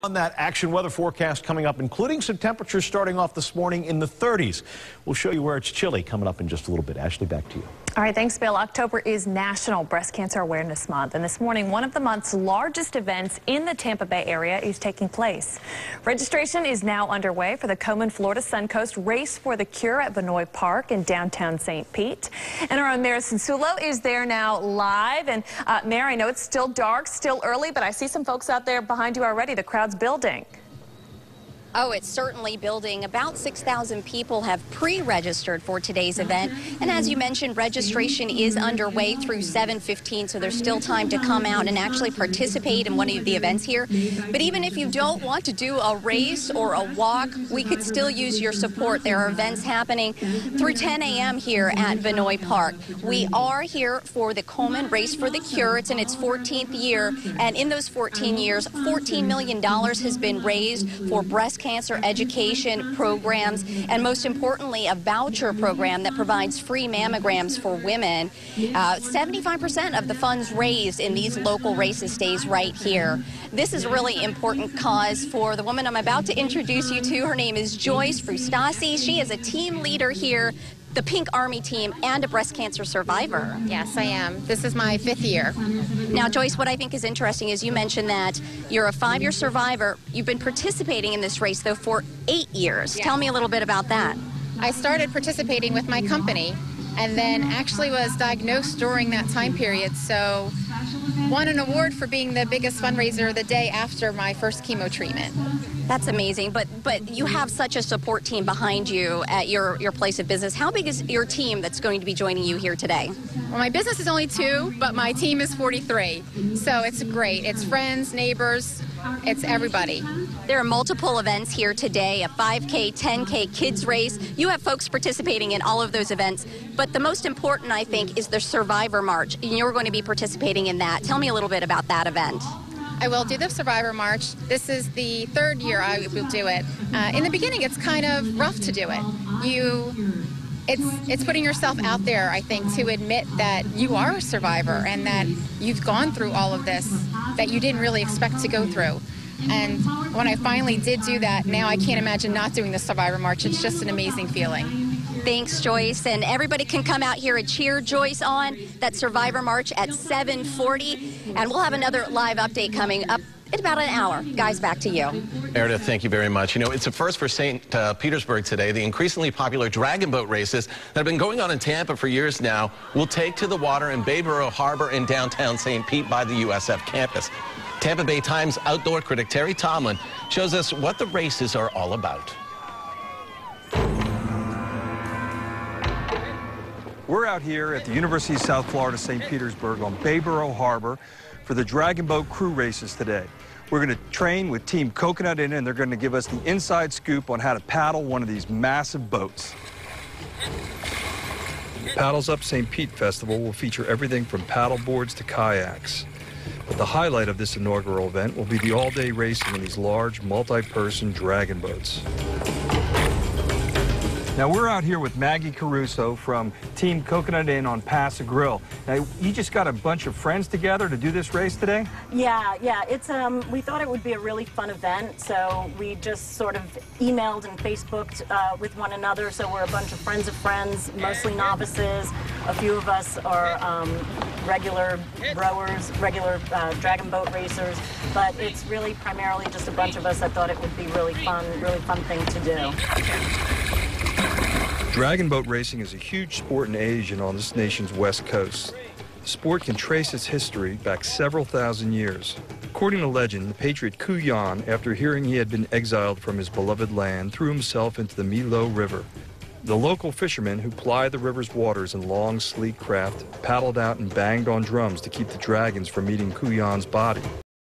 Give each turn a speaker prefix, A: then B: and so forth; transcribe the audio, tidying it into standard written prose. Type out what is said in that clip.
A: On that action weather forecast coming up, including some temperatures starting off this morning in the 30s. We'll show you where it's chilly coming up in just a little bit. Ashley, back to you.
B: All right, thanks, Bill. October is National Breast Cancer Awareness Month, and this morning, one of the month's largest events in the Tampa Bay area is taking place. Registration is now underway for the Komen, Florida Suncoast Race for the Cure at Meredyth Park in downtown St. Pete. And our own Meredyth Censullo is there now live. And Mare, I know it's still dark, still early, but I see some folks out there behind you already. The crowd's building.
C: Oh, it's certainly building. About 6,000 people have pre-registered for today's event. And as you mentioned, registration is underway through 7:15, so there's still time to come out and actually participate in one of the events here. But even if you don't want to do a race or a walk, we could still use your support. There are events happening through 10 a.m. here at Meredyth Park. We are here for the Komen Race for the Cure. It's in its 14th year, and in those 14 years, $14 million has been raised for breast cancer education programs, and most importantly, a voucher program that provides free mammograms for women. 75% of the funds raised in these local races stays right here. This is a really important cause for the woman I'm about to introduce you to. Her name is Joyce Frustasi. She is a team leader here, the Pink Army team, and a breast cancer survivor.
D: Yes, I am. This is my 5th year.
C: Now, Joyce, what I think is interesting is you mentioned that you're a 5-year survivor. You've been participating in this race, though, for 8 years.
D: Yeah.
C: Tell me a little bit about that.
D: I started participating with my company and then actually was diagnosed during that time period, so won an award for being the biggest fundraiser the day after my first chemo treatment.
C: That's amazing, but you have such a support team behind you at your place of business. How big is your team that's going to be joining you here today?
D: Well, my business is only 2, but my team is 43, so it's great. It's friends, neighbors, it's everybody.
C: There are multiple events here today, a 5K, 10K kids race. You have folks participating in all of those events, but the most important, I think, is the Survivor March, and you're going to be participating in that. Tell me a little bit about that event.
D: I will do the Survivor March. This is the 3rd year I will do it. In the beginning, it's kind of rough to do it. It's putting yourself out there, I think, to admit that you are a survivor and that you've gone through all of this that you didn't really expect to go through. And when I finally did do that, now I can't imagine not doing the Survivor March. It's just an amazing feeling.
C: Thanks, Joyce. And everybody can come out here and cheer Joyce on that Survivor March at 7:40. And we'll have another live update coming up in about an hour. Guys, back to you.
E: Meredyth, thank you very much. You know, it's a first for St. Petersburg today. The increasingly popular dragon boat races that have been going on in Tampa for years now will take to the water in Bayboro Harbor in downtown St. Pete by the USF campus. Tampa Bay Times outdoor critic Terry Tomlin shows us what the races are all about.
F: We're out here at the University of South Florida, St. Petersburg on Bayboro Harbor for the Dragon Boat crew races today. We're going to train with Team Coconut Inn, and they're going to give us the inside scoop on how to paddle one of these massive boats. Paddles Up St. Pete Festival will feature everything from paddle boards to kayaks. But the highlight of this inaugural event will be the all-day racing in these large, multi-person dragon boats. Now, we're out here with Maggie Caruso from Team Coconut Inn on Pass Grill. Now, you just got a bunch of friends together to do this race today?
G: Yeah. It's we thought it would be a really fun event, so we just sort of emailed and Facebooked with one another. So we're a bunch of friends, mostly novices. A few of us are regular rowers, regular dragon boat racers, but it's really primarily just a bunch of us that thought it would be really fun thing to do.
F: Dragon boat racing is a huge sport in Asia and on this nation's west coast. The sport can trace its history back several thousand years. According to legend, the patriot Komen, after hearing he had been exiled from his beloved land, threw himself into the Milo River. The local fishermen who ply the river's waters in long, sleek craft paddled out and banged on drums to keep the dragons from eating Komen's body.